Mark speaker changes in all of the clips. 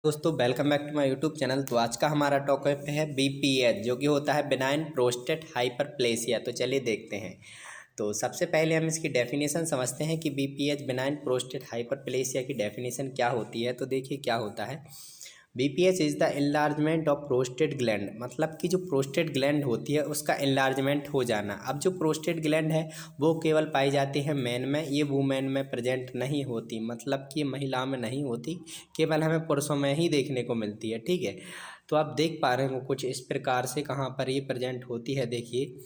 Speaker 1: दोस्तों welcome back to my YouTube channel. तो आज का हमारा टॉपिक है बीपीएच, जो कि होता है बिनाइन प्रोस्टेट हाइपरप्लेसिया। तो चलिए देखते हैं। तो सबसे पहले हम इसकी डेफिनेशन समझते हैं कि बीपीएच बिनाइन प्रोस्टेट हाइपरप्लेसिया की डेफिनेशन क्या होती है। तो देखिए क्या होता है। BPH is the enlargement of prostate gland, मतलब कि जो प्रोस्टेट ग्लैंड होती है उसका इनलार्जमेंट हो जाना। अब जो प्रोस्टेट ग्लैंड है वो केवल पाई जाती है मेन में, ये वुमेन में प्रेजेंट नहीं होती, मतलब कि महिला में नहीं होती, केवल हमें पुरुषों में ही देखने को मिलती है। ठीक है, तो आप देख पा रहे हो कुछ इस प्रकार से कहाँ पर ये प्रेजेंट होती है। देखिए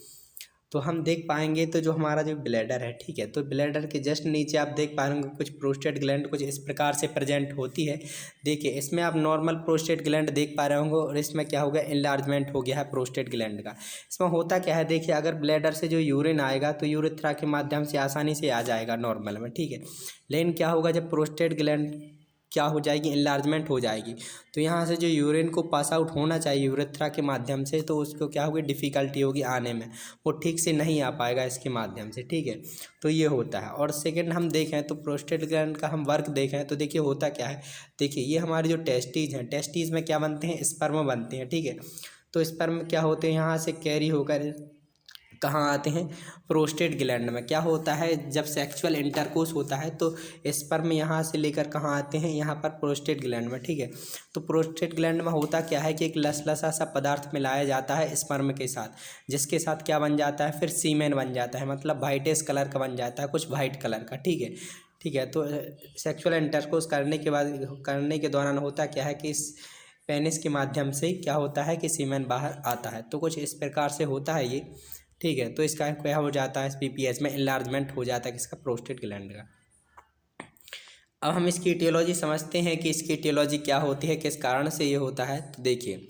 Speaker 1: तो हम देख पाएंगे तो जो हमारा जो ब्लैडर है, ठीक है, तो ब्लैडर के जस्ट नीचे आप देख पाएंगे कुछ प्रोस्टेट ग्लैंड कुछ इस प्रकार से प्रेजेंट होती है। देखिए इसमें आप नॉर्मल प्रोस्टेट ग्लैंड देख पा रहे होंगे और इसमें क्या हो गया, इनलार्जमेंट हो गया है प्रोस्टेट ग्लैंड का। इसमें होता क्या है, देखिए अगर ब्लैडर से जो यूरिन आएगा तो यूरेथ्रा के माध्यम से आसानी से आ जाएगा नॉर्मल में, ठीक है। लेकिन क्या होगा, जब प्रोस्टेट ग्लैंड क्या हो जाएगी, इनलार्जमेंट हो जाएगी, तो यहाँ से जो यूरिन को पास आउट होना चाहिए यूरेथ्रा के माध्यम से, तो उसको क्या होगी, डिफ़िकल्टी होगी आने में, वो ठीक से नहीं आ पाएगा इसके माध्यम से। ठीक है, तो ये होता है। और सेकंड हम देखें तो प्रोस्टेट ग्लैंड का हम वर्क देखें तो देखिए होता क्या है। देखिए ये हमारे जो टेस्टीज हैं, टेस्टीज में क्या बनते हैं, स्पर्म बनते हैं। ठीक है, तो स्पर्म क्या होते हैं, यहाँ से कैरी होकर कहाँ आते हैं, प्रोस्टेट ग्लैंड में। क्या होता है, जब सेक्सुअल इंटरकोर्स होता है तो स्पर्म यहाँ से लेकर कहाँ आते हैं, यहाँ पर प्रोस्टेट ग्लैंड में। ठीक है, तो प्रोस्टेट ग्लैंड में होता क्या है कि एक लसलसा सा पदार्थ मिलाया जाता है स्पर्म के साथ, जिसके साथ क्या बन जाता है, फिर सीमेन बन जाता है, मतलब वाइटिश कलर का बन जाता है, कुछ वाइट कलर का। ठीक है, ठीक है, तो सेक्सुअल इंटरकोर्स करने के बाद करने के दौरान होता क्या है कि इस पेनिस के माध्यम से क्या होता है कि सीमेन बाहर आता है। तो कुछ इस प्रकार से होता है ये। ठीक है, तो इसका क्या हो जाता है, बीपीएच में इनलार्जमेंट हो जाता है किसका, प्रोस्टेट ग्लैंड का। अब हम इसकी इटियोलॉजी समझते हैं कि इसकी इटियोलॉजी क्या होती है, किस कारण से ये होता है। तो देखिए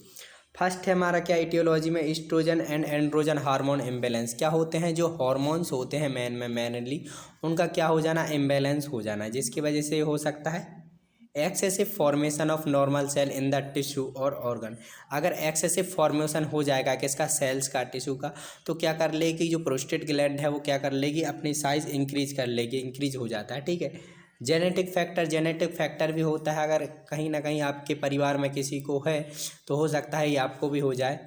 Speaker 1: फर्स्ट है हमारा क्या इटियोलॉजी में, oestrogen and androgen hormone imbalance. क्या होते हैं, जो हार्मोन्स होते हैं मैन में मैनली, उनका क्या हो जाना, इम्बैलेंस हो जाना, जिसकी वजह से हो सकता है excessive formation of normal cell in the tissue और ऑर्गन। अगर एक्सेसिव फॉर्मेशन हो जाएगा किसका, सेल्स का, टिश्यू का, तो क्या कर लेगी, जो प्रोस्टेट ग्लैंड है वो क्या कर लेगी, अपनी साइज इंक्रीज कर लेगी, इंक्रीज हो जाता है। ठीक है, जेनेटिक फैक्टर भी होता है, अगर कहीं ना कहीं आपके परिवार में किसी को है तो हो सकता है ये आपको भी हो जाए।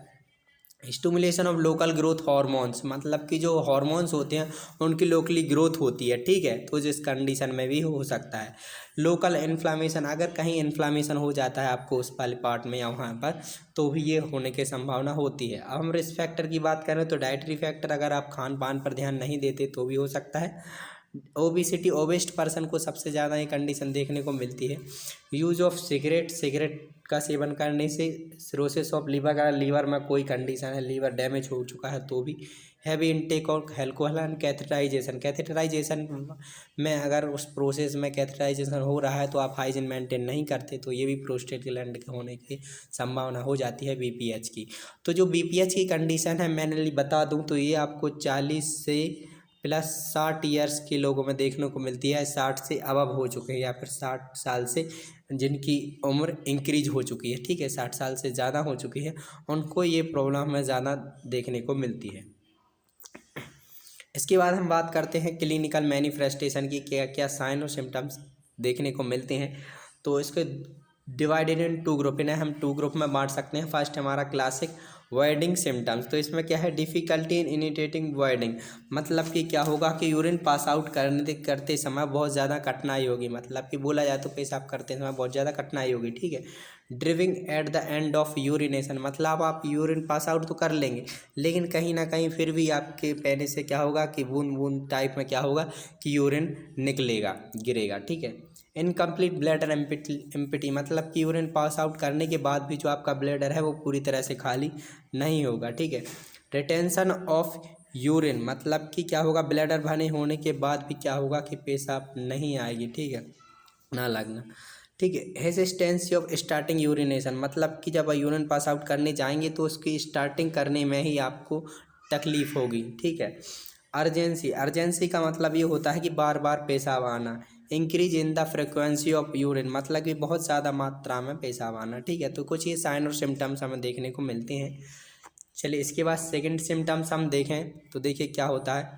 Speaker 1: Stimulation of local growth hormones, मतलब कि जो हार्मोन्स होते हैं उनकी लोकली ग्रोथ होती है। ठीक है, तो जिस कंडीशन में भी हो सकता है। लोकल इन्फ्लामेशन, अगर कहीं इन्फ्लामेशन हो जाता है आपको उस वाले पार्ट में या वहाँ पर, तो भी ये होने की संभावना होती है। अब हम रिस्क फैक्टर की बात करें तो डाइटरी फैक्टर, अगर आप खान पान पर ध्यान नहीं देते तो भी हो सकता है। ओबिसिटी, ओबेस्ट पर्सन को सबसे ज़्यादा ये कंडीशन देखने को मिलती है। यूज ऑफ सिगरेट का सेवन करने से, सिरोसिस ऑफ लीवर, का लीवर में कोई कंडीशन है, लीवर डैमेज हो चुका है तो भी। हैवी इनटेक और अल्कोहल एंड कैथेटराइजेशन में, अगर उस प्रोसेस में कैथेटराइजेशन हो रहा है तो आप हाइजीन मेंटेन नहीं करते तो ये भी प्रोस्टेट ग्लैंड के होने की संभावना हो जाती है बीपीएच की। तो जो बीपीएच की कंडीशन है मैंने बता दूं तो ये आपको 40 से प्लस 60 ईयर्स के लोगों में देखने को मिलती है, 60 से अबव हो चुके हैं या फिर 60 साल से जिनकी उम्र इंक्रीज हो चुकी है। ठीक है, 60 साल से ज़्यादा हो चुकी है, उनको ये प्रॉब्लम में ज़्यादा देखने को मिलती है। इसके बाद हम बात करते हैं क्लिनिकल मैनिफेस्टेशन की, क्या क्या साइन और सिम्टम्स देखने को मिलते हैं। तो इसके डिवाइडेड इन टू ग्रुप, इन्हें हम टू ग्रुप में बांट सकते हैं। फर्स्ट हमारा क्लासिक वॉइडिंग सिम्टम्स, तो इसमें क्या है, डिफ़िकल्टी इन इनिटेटिंग वॉइडिंग, मतलब कि क्या होगा कि यूरिन पास आउट करते समय बहुत ज़्यादा कठिनाई होगी, मतलब कि बोला जाए तो पेशाब करते समय बहुत ज़्यादा कठिनाई होगी। ठीक है, ड्रिविंग at the end of urination, मतलब आप यूरिन पास आउट तो कर लेंगे लेकिन कहीं ना कहीं फिर भी आपके पेनिस से क्या होगा कि बूंद बूंद टाइप में क्या होगा कि यूरिन निकलेगा, गिरेगा। ठीक है, इनकम्प्लीट ब्लैडर एम्पिटी, मतलब कि यूरिन पास आउट करने के बाद भी जो आपका ब्लैडर है वो पूरी तरह से खाली नहीं होगा। ठीक है, रिटेंशन ऑफ यूरिन, मतलब कि क्या होगा, ब्लैडर भरे होने के बाद भी क्या होगा कि पेशाब नहीं आएगी। ठीक है, ना लगना। ठीक है, हेजिस्टेंसी ऑफ स्टार्टिंग यूरिनेशन, मतलब कि जब यूरिन पास आउट करने जाएंगे तो उसकी स्टार्टिंग करने में ही आपको तकलीफ होगी। ठीक है, अर्जेंसी का मतलब ये होता है कि बार बार पेशाब आना। Increase in the frequency of urine, मतलब कि बहुत ज़्यादा मात्रा में पेशाब आना। ठीक है, तो कुछ ये साइन और सिम्टम्स हमें देखने को मिलते हैं। चलिए इसके बाद सेकंड सिम्टम्स हम देखें तो देखिए क्या होता है,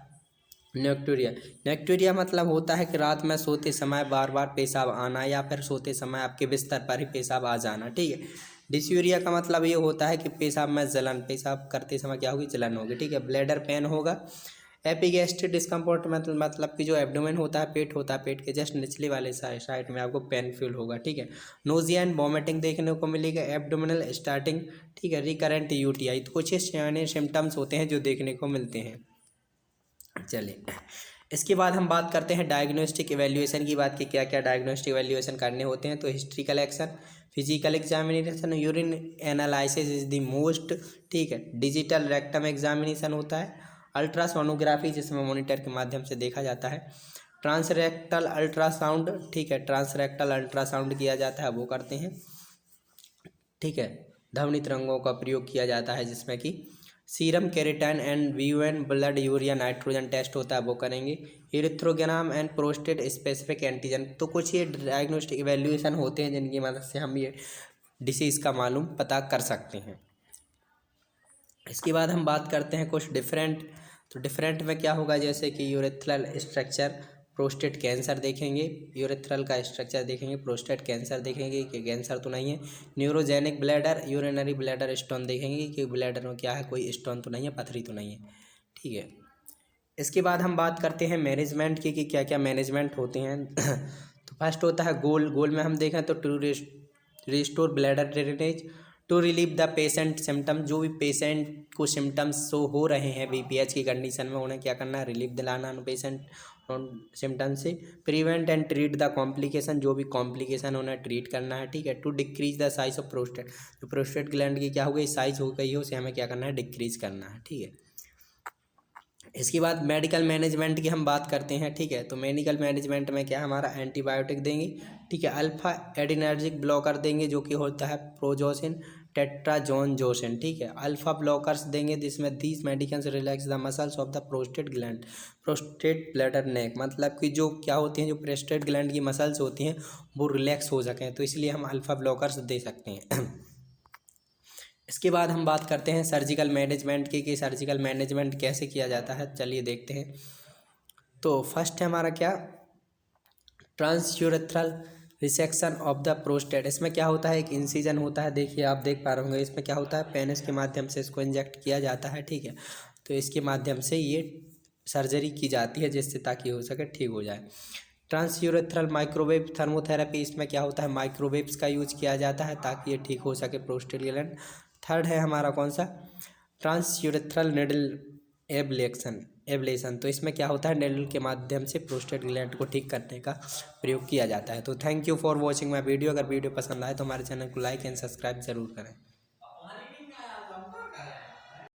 Speaker 1: नेक्टूरिया, नेक्टूरिया मतलब होता है कि रात में सोते समय बार बार पेशाब आना या फिर सोते समय आपके बिस्तर पर ही पेशाब आ जाना, ठीक है। डिस्यूरिया का मतलब ये होता है कि पेशाब में जलन, पेशाब करते समय क्या होगी, जलन होगी, ठीक है। ब्लैडर पेन होगा। एपिगैस्ट्रिक डिस्कम्फर्ट मतलब कि जो एब्डोमेन होता है, पेट के जस्ट निचले वाले साइड में आपको पेन फील होगा, ठीक है। नोजिया एंड वॉमिटिंग देखने को मिलेगा। एब्डोमिनल स्टार्टिंग, ठीक है। रिकरेंट यूटीआई, तो कुछ सिम्टम्स होते हैं जो देखने को मिलते हैं। चलिए इसके बाद हम बात करते हैं डायग्नोस्टिक इवैल्यूएशन की बात की, क्या क्या डायग्नोस्टिक इवैल्यूएशन करने होते हैं। तो history collection, physical examination, urine analysis is the most, ठीक है। डिजिटल रेक्टम एग्जामिनेशन होता है। अल्ट्रासोनोग्राफी जिसमें मॉनिटर के माध्यम से देखा जाता है। ट्रांसरेक्टल अल्ट्रासाउंड, ठीक है, ट्रांसरेक्टल अल्ट्रासाउंड किया जाता है, वो करते हैं, ठीक है। ध्वनि तरंगों का प्रयोग किया जाता है जिसमें कि serum creatinine and BUN blood urea nitrogen test होता है, वो करेंगे। Erythrogram and prostate specific antigen, तो कुछ ये डायग्नोस्टिक इवैल्यूएशन होते हैं जिनकी मदद से हम ये डिसीज़ का मालूम पता कर सकते हैं। इसके बाद हम बात करते हैं कुछ डिफरेंट, तो डिफरेंट में क्या होगा, जैसे कि यूरेथ्रल स्ट्रक्चर, प्रोस्टेट कैंसर देखेंगे, यूरेथ्रल का स्ट्रक्चर देखेंगे, प्रोस्टेट कैंसर देखेंगे कि कैंसर तो नहीं है। Neurogenic bladder, urinary bladder stone देखेंगे कि ब्लैडर में क्या है, कोई स्टोन तो नहीं है, पथरी तो नहीं है, ठीक है। इसके बाद हम बात करते हैं मैनेजमेंट की कि क्या क्या मैनेजमेंट होते हैं। तो फर्स्ट होता है गोल, गोल में हम देखें तो to restore bladder drainage, to relieve the patient symptom, जो भी पेशेंट को सिम्टम्स शो हो रहे हैं बीपीएच की कंडीशन में, उन्हें क्या करना है, रिलीफ दिलाना पेशेंट सिम्टम से। Prevent and treat the complication, जो भी कॉम्प्लिकेशन उन्हें ट्रीट करना है, ठीक है। To decrease the size of prostate, जो प्रोस्टेट ग्लैंड की क्या हो गई, साइज हो गई है, उसे हमें क्या करना है, डिक्रीज करना है, ठीक है। इसके बाद मेडिकल मैनेजमेंट की हम बात करते हैं, ठीक है। तो मेडिकल मैनेजमेंट में क्या हमारा एंटीबायोटिक देंगे, ठीक है। अल्फा एडिनर्जिक ब्लॉकर देंगे जो कि होता है प्रोजोसिन टेट्राजोनजोसिन, ठीक है। अल्फा ब्लॉकर्स देंगे जिसमें these medicals relax the muscles of the prostate gland, prostate bladder neck, मतलब कि जो क्या होती हैं, जो प्रोस्टेट ग्लैंड की मसल्स होती हैं वो रिलैक्स हो सकें, तो इसलिए हम अल्फा ब्लॉकर्स दे सकते हैं। इसके बाद हम बात करते हैं सर्जिकल मैनेजमेंट की कि सर्जिकल मैनेजमेंट कैसे किया जाता है, चलिए देखते हैं। तो फर्स्ट है हमारा क्या, transurethral resection of the prostate. इसमें क्या होता है, एक इंसिजन होता है, देखिए आप देख पा रहे होंगे, इसमें क्या होता है, पेनिस के माध्यम से इसको इंजेक्ट किया जाता है, ठीक है। तो इसके माध्यम से ये सर्जरी की जाती है जिससे ताकि हो सके ठीक हो जाए। ट्रांसयूरेथ्रल माइक्रोवेव थर्मोथेरेपी, इसमें क्या होता है, माइक्रोवेव्स का यूज किया जाता है ताकि ये ठीक हो सके प्रोस्टेट ग्लैंड। थर्ड है हमारा कौन सा, ट्रांसयूरेथ्रल निडल एब्लेशन, तो इसमें क्या होता है, निडल के माध्यम से प्रोस्टेट ग्लैंड को ठीक करने का प्रयोग किया जाता है। तो thank you for watching my video. अगर वीडियो पसंद आए तो हमारे चैनल को लाइक एंड सब्सक्राइब जरूर करें।